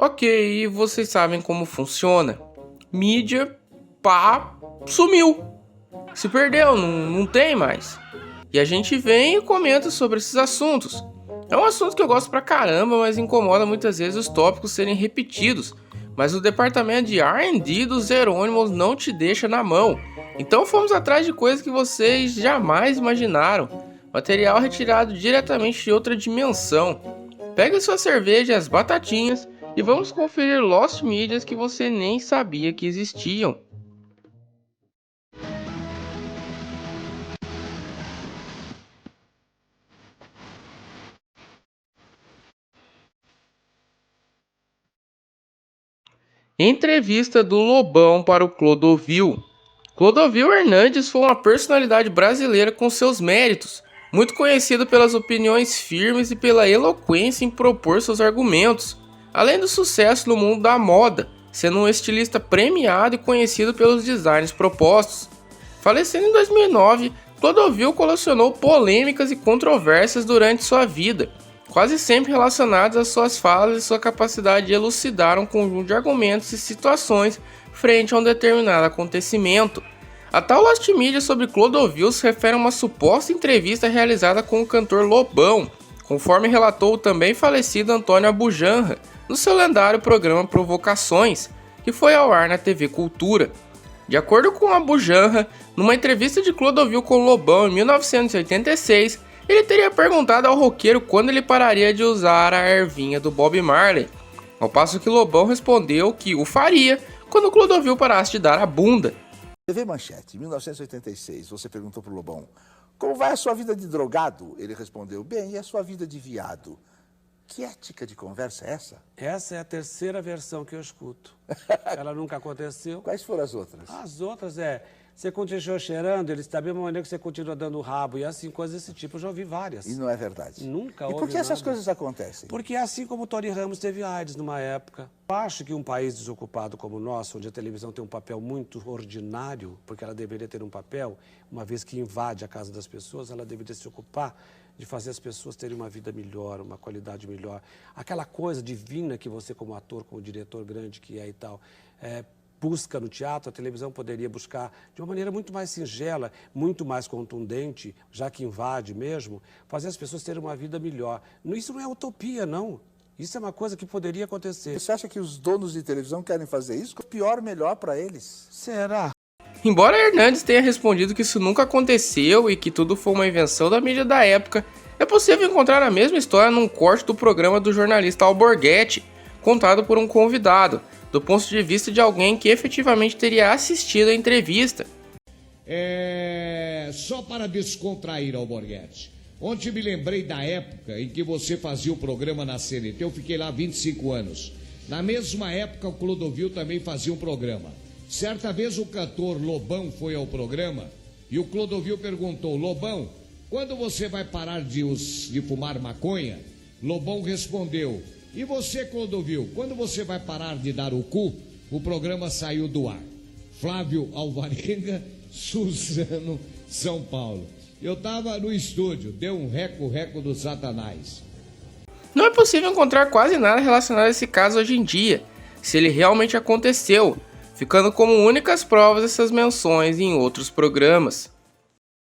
Ok, e vocês sabem como funciona. Mídia, pá, sumiu. Se perdeu, não tem mais. E a gente vem e comenta sobre esses assuntos. É um assunto que eu gosto pra caramba, mas incomoda muitas vezes os tópicos serem repetidos. Mas o departamento de R&D dos Herônimos não te deixa na mão. Então fomos atrás de coisas que vocês jamais imaginaram. Material retirado diretamente de outra dimensão. Pegue sua cerveja e as batatinhas e vamos conferir Lost Medias que você nem sabia que existiam. Entrevista do Lobão para o Clodovil. Clodovil Hernandes foi uma personalidade brasileira com seus méritos, muito conhecido pelas opiniões firmes e pela eloquência em propor seus argumentos, além do sucesso no mundo da moda, sendo um estilista premiado e conhecido pelos designs propostos. Falecendo em 2009, Clodovil colecionou polêmicas e controvérsias durante sua vida, quase sempre relacionadas às suas falas e sua capacidade de elucidar um conjunto de argumentos e situações frente a um determinado acontecimento. A tal Lost Media sobre Clodovil se refere a uma suposta entrevista realizada com o cantor Lobão, conforme relatou o também falecido Antônio Abujanra, no seu lendário programa Provocações, que foi ao ar na TV Cultura. De acordo com Abujanra, numa entrevista de Clodovil com Lobão em 1986, ele teria perguntado ao roqueiro quando ele pararia de usar a ervinha do Bob Marley, ao passo que Lobão respondeu que o faria quando Clodovil parasse de dar a bunda. TV Manchete, 1986, você perguntou pro Lobão, como vai a sua vida de drogado? Ele respondeu, bem, e a sua vida de viado? Que ética de conversa é essa? Essa é a terceira versão que eu escuto. Ela nunca aconteceu. Quais foram as outras? As outras você continuou cheirando, ele está da mesma maneira que você continua dando o rabo, e assim, coisas desse tipo, eu já ouvi várias. E não é verdade? Nunca ouvi. E por que essas nada. coisas acontecem? Porque assim como o Tony Ramos teve AIDS numa época. Eu acho que um país desocupado como o nosso, onde a televisão tem um papel muito ordinário, porque ela deveria ter um papel, uma vez que invade a casa das pessoas, ela deveria se ocupar de fazer as pessoas terem uma vida melhor, uma qualidade melhor. Aquela coisa divina que você, como ator, como diretor grande que é e tal, busca no teatro, a televisão poderia buscar de uma maneira muito mais singela, muito mais contundente, já que invade mesmo, fazer as pessoas terem uma vida melhor. Isso não é utopia, não. Isso é uma coisa que poderia acontecer. Você acha que os donos de televisão querem fazer isso? Pior, melhor para eles. Será? Embora Hernandes tenha respondido que isso nunca aconteceu e que tudo foi uma invenção da mídia da época, é possível encontrar a mesma história num corte do programa do jornalista Alborguete, contado por um convidado, do ponto de vista de alguém que efetivamente teria assistido a entrevista. Só para descontrair, Alborguete. Ontem me lembrei da época em que você fazia o programa na CNT, eu fiquei lá há 25 anos. Na mesma época, o Clodovil também fazia um programa. Certa vez o cantor Lobão foi ao programa e o Clodovil perguntou, Lobão, quando você vai parar de fumar maconha? Lobão respondeu, e você, Clodovil, quando você vai parar de dar o cu? O programa saiu do ar. Flávio Alvarenga, Suzano, São Paulo. Eu tava no estúdio, deu um reco-reco do Satanás. Não é possível encontrar quase nada relacionado a esse caso hoje em dia, se ele realmente aconteceu, ficando como únicas provas essas menções em outros programas.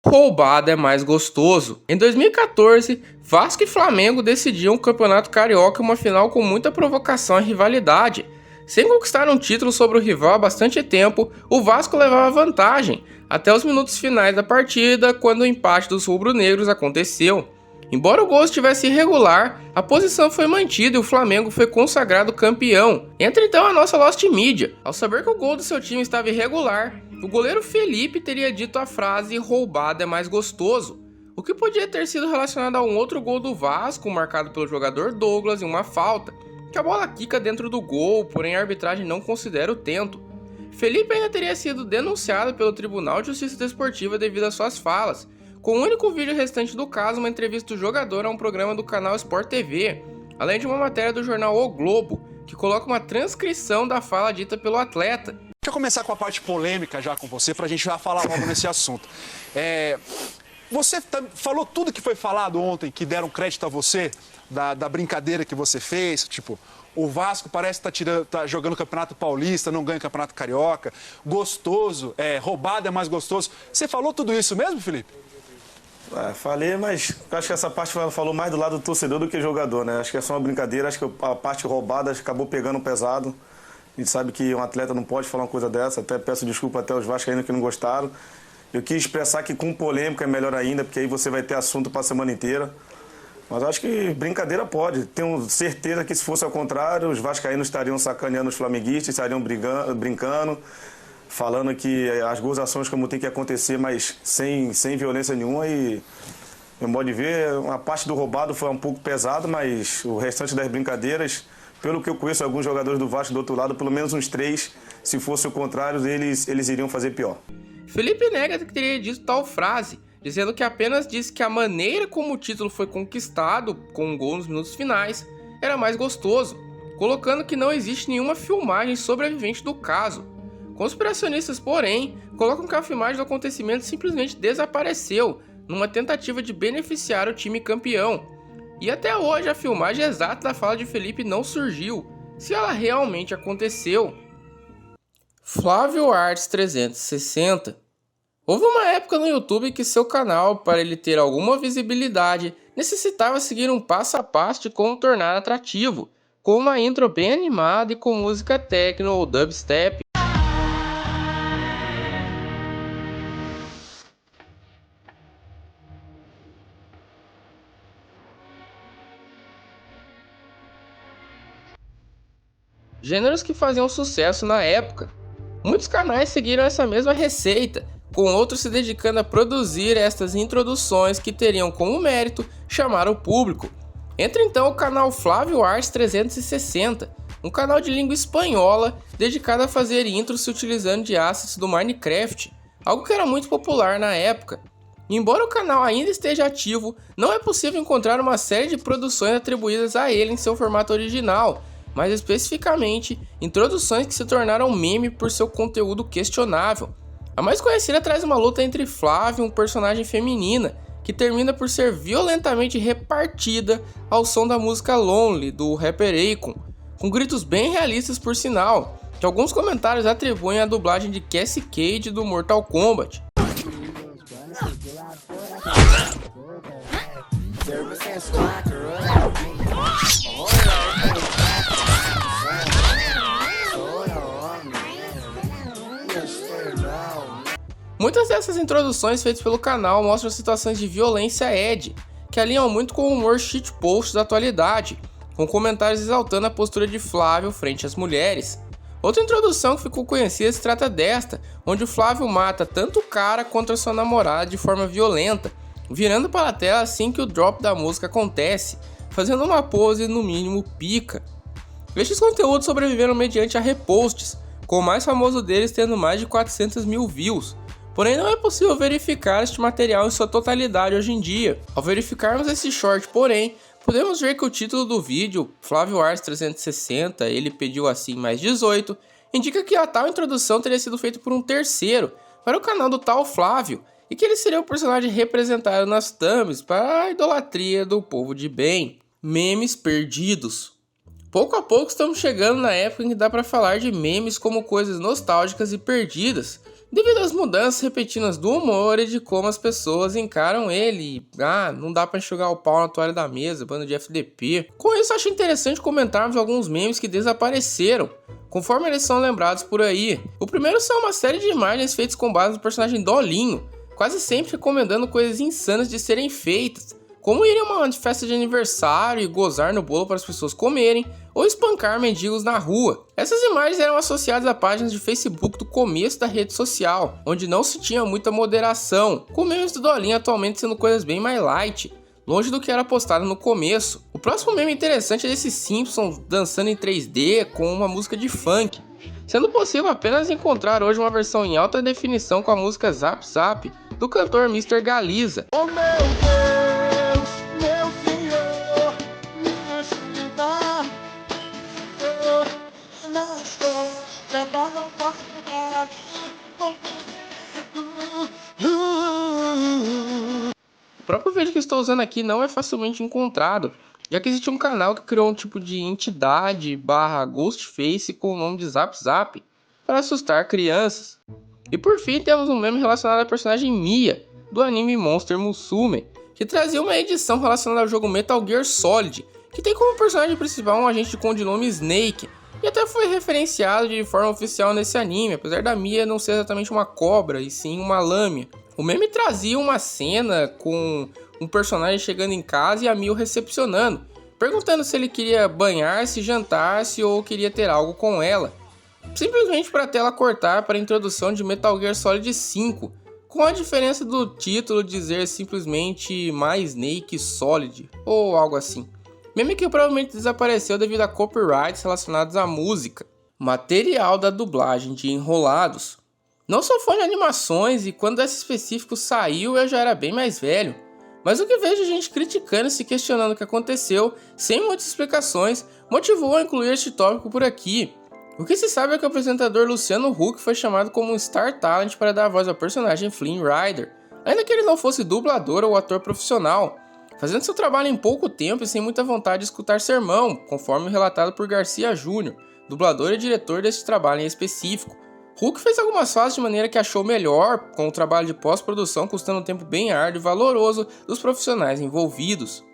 Roubado é mais gostoso. Em 2014, Vasco e Flamengo decidiam o Campeonato Carioca em uma final com muita provocação e rivalidade. Sem conquistar um título sobre o rival há bastante tempo, o Vasco levava vantagem, até os minutos finais da partida, quando o empate dos rubro-negros aconteceu. Embora o gol estivesse irregular, a posição foi mantida e o Flamengo foi consagrado campeão. Entra então a nossa Lost Media. Ao saber que o gol do seu time estava irregular, o goleiro Felipe teria dito a frase roubado é mais gostoso, o que podia ter sido relacionado a um outro gol do Vasco, marcado pelo jogador Douglas em uma falta, que a bola quica dentro do gol, porém a arbitragem não considera o tento. Felipe ainda teria sido denunciado pelo Tribunal de Justiça Desportiva devido às suas falas, com o único vídeo restante do caso, uma entrevista do jogador a um programa do canal Sport TV, além de uma matéria do jornal O Globo, que coloca uma transcrição da fala dita pelo atleta. Deixa eu começar com a parte polêmica já com você, pra gente já falar logo nesse assunto. Você falou tudo que foi falado ontem, que deram crédito a você, da brincadeira que você fez, tipo, o Vasco parece que tá jogando Campeonato Paulista, não ganha Campeonato Carioca, gostoso, roubado é mais gostoso. Você falou tudo isso mesmo, Felipe? Falei, mas acho que essa parte falou mais do lado do torcedor do que jogador, né? Acho que é só uma brincadeira, acho que a parte roubada acabou pegando pesado. A gente sabe que um atleta não pode falar uma coisa dessa, até peço desculpa até aos vascaínos que não gostaram. Eu quis expressar que com polêmica é melhor ainda, porque aí você vai ter assunto para a semana inteira. Mas acho que brincadeira pode. Tenho certeza que se fosse ao contrário, os vascaínos estariam sacaneando os flamenguistas, estariam brincando, falando que as gozações como tem que acontecer, mas sem violência nenhuma. E, meu modo de ver, uma parte do roubado foi um pouco pesado, mas o restante das brincadeiras, pelo que eu conheço alguns jogadores do Vasco do outro lado, pelo menos uns 3, se fosse o contrário, eles iriam fazer pior. Felipe nega que teria dito tal frase, dizendo que apenas disse que a maneira como o título foi conquistado, com um gol nos minutos finais, era mais gostoso, colocando que não existe nenhuma filmagem sobrevivente do caso. Conspiracionistas, porém, colocam que a filmagem do acontecimento simplesmente desapareceu, numa tentativa de beneficiar o time campeão. E até hoje a filmagem exata da fala de Felipe não surgiu, se ela realmente aconteceu. Flávio Arts 360. Houve uma época no YouTube que seu canal, para ele ter alguma visibilidade, necessitava seguir um passo a passo de como tornar atrativo, com uma intro bem animada e com música techno ou dubstep. Gêneros que faziam sucesso na época. Muitos canais seguiram essa mesma receita, com outros se dedicando a produzir estas introduções que teriam como mérito chamar o público. Entra então o canal Flávio Arts 360, um canal de língua espanhola dedicado a fazer intros se utilizando de assets do Minecraft, algo que era muito popular na época. Embora o canal ainda esteja ativo, não é possível encontrar uma série de produções atribuídas a ele em seu formato original, mais especificamente, introduções que se tornaram meme por seu conteúdo questionável. A mais conhecida traz uma luta entre Flávia e um personagem feminina, que termina por ser violentamente repartida ao som da música Lonely, do rapper Akon, com gritos bem realistas por sinal, que alguns comentários atribuem à dublagem de Cassie Cage do Mortal Kombat. Muitas dessas introduções feitas pelo canal mostram situações de violência edgy, que alinham muito com o humor shitpost da atualidade, com comentários exaltando a postura de Flávio frente às mulheres. Outra introdução que ficou conhecida se trata desta, onde o Flávio mata tanto o cara quanto a sua namorada de forma violenta, virando para a tela assim que o drop da música acontece, fazendo uma pose no mínimo pica. Estes conteúdos sobreviveram mediante a reposts, com o mais famoso deles tendo mais de 400 mil views. Porém, não é possível verificar este material em sua totalidade hoje em dia. Ao verificarmos esse short, porém, podemos ver que o título do vídeo, Flávio Arts 360, ele pediu assim mais 18, indica que a tal introdução teria sido feita por um terceiro, para o canal do tal Flávio, e que ele seria o personagem representado nas thumbs para a idolatria do povo de bem. Memes perdidos. Pouco a pouco estamos chegando na época em que dá para falar de memes como coisas nostálgicas e perdidas, devido às mudanças repetidas do humor e de como as pessoas encaram ele. Não dá pra enxugar o pau na toalha da mesa, bando de FDP. Com isso, acho interessante comentarmos alguns memes que desapareceram, conforme eles são lembrados por aí. O primeiro são uma série de imagens feitas com base no personagem Dolinho, quase sempre recomendando coisas insanas de serem feitas, como ir a uma festa de aniversário e gozar no bolo para as pessoas comerem, ou espancar mendigos na rua. Essas imagens eram associadas a páginas de Facebook do começo da rede social, onde não se tinha muita moderação, com memes do Dolinho atualmente sendo coisas bem mais light, longe do que era postado no começo. O próximo meme interessante é desse Simpsons dançando em 3D com uma música de funk, sendo possível apenas encontrar hoje uma versão em alta definição com a música Zap Zap, do cantor Mr. Galiza. Oh meu Deus, meu Senhor, me ajuda. Eu não estou tentando próprio vídeo que estou usando aqui não é facilmente encontrado, já que existe um canal que criou um tipo de entidade / Ghostface com o nome de Zap Zap para assustar crianças. E por fim temos um meme relacionado à personagem Mia, do anime Monster Musume, que trazia uma edição relacionada ao jogo Metal Gear Solid, que tem como personagem principal um agente de codinome Snake, e até foi referenciado de forma oficial nesse anime, apesar da Mia não ser exatamente uma cobra, e sim uma lâmina. O meme trazia uma cena com um personagem chegando em casa e a Mia o recepcionando, perguntando se ele queria banhar-se, jantar-se ou queria ter algo com ela. Simplesmente para a tela cortar para a introdução de Metal Gear Solid 5, com a diferença do título dizer simplesmente My Snake Solid, ou algo assim. Meme que provavelmente desapareceu devido a copyrights relacionados à música. Material da dublagem de Enrolados. Não sou fã de animações e quando esse específico saiu eu já era bem mais velho, mas o que vejo gente criticando e se questionando o que aconteceu, sem muitas explicações, motivou a incluir este tópico por aqui. O que se sabe é que o apresentador Luciano Huck foi chamado como um Star Talent para dar voz ao personagem Flynn Rider, ainda que ele não fosse dublador ou ator profissional, fazendo seu trabalho em pouco tempo e sem muita vontade de escutar sermão, conforme relatado por Garcia Júnior, dublador e diretor deste trabalho em específico. Huck fez algumas fases de maneira que achou melhor, com o trabalho de pós-produção custando um tempo bem árduo e valoroso dos profissionais envolvidos.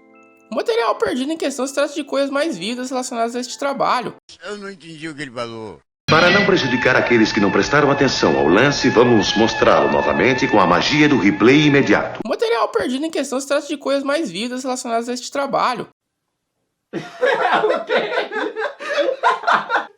O material perdido em questão se trata de coisas mais vívidas relacionadas a este trabalho. Eu não entendi o que ele falou. Para não prejudicar aqueles que não prestaram atenção ao lance, vamos mostrá-lo novamente com a magia do replay imediato. O material perdido em questão se trata de coisas mais vívidas relacionadas a este trabalho.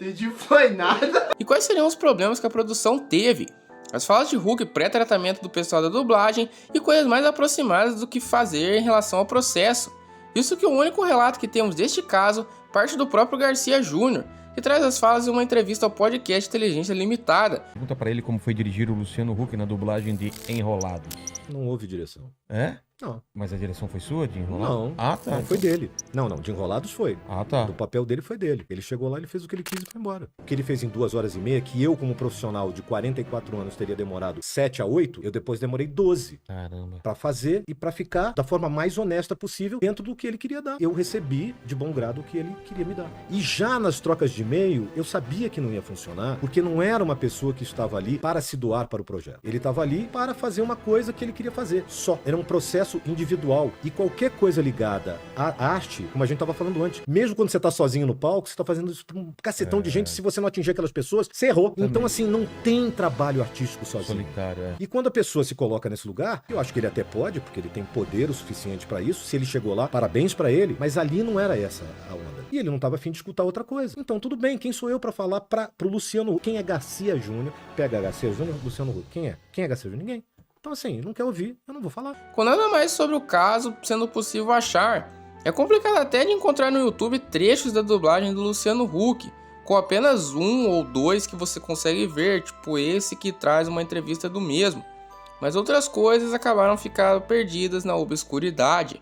Entendi, foi nada. E quais seriam os problemas que a produção teve? As falas de Huck, pré-tratamento do pessoal da dublagem e coisas mais aproximadas do que fazer em relação ao processo. Isso que o único relato que temos deste caso parte do próprio Garcia Júnior, que traz as falas em uma entrevista ao podcast Inteligência Limitada. Pergunta pra ele como foi dirigir o Luciano Huck na dublagem de Enrolados. Não houve direção. É? Não. Mas a direção foi sua, de Enrolados? Não. Ah, tá. Não, foi dele. Não, de Enrolados foi. Ah, tá. Do papel dele foi dele. Ele chegou lá, ele fez o que ele quis e foi embora. O que ele fez em 2 horas e meia, que eu, como profissional de 44 anos, teria demorado 7 a 8, eu depois demorei 12. Caramba. Pra fazer e pra ficar da forma mais honesta possível dentro do que ele queria dar. Eu recebi de bom grado o que ele queria me dar. E já nas trocas de e-mail, eu sabia que não ia funcionar, porque não era uma pessoa que estava ali para se doar para o projeto. Ele estava ali para fazer uma coisa que ele queria fazer, só. Era um processo individual. E qualquer coisa ligada à arte, como a gente estava falando antes, mesmo quando você está sozinho no palco, você está fazendo isso para um cacetão de gente, se você não atingir aquelas pessoas, você errou. Também. Então, assim, não tem trabalho artístico sozinho. Solitário, é. E quando a pessoa se coloca nesse lugar, eu acho que ele até pode, porque ele tem poder o suficiente para isso. Se ele chegou lá, parabéns para ele, mas ali não era essa a onda. E ele não estava afim de escutar outra coisa. Então, tudo bem, quem sou eu para falar pro Luciano Huck? Quem é Garcia Júnior? Pega Garcia Júnior, Luciano Huck. Quem é? Quem é Garcia Júnior? Ninguém. Então, assim, não quer ouvir, eu não vou falar. Com nada mais sobre o caso sendo possível achar, é complicado até de encontrar no YouTube trechos da dublagem do Luciano Huck, com apenas 1 ou 2 que você consegue ver, tipo esse que traz uma entrevista do mesmo. Mas outras coisas acabaram ficando perdidas na obscuridade.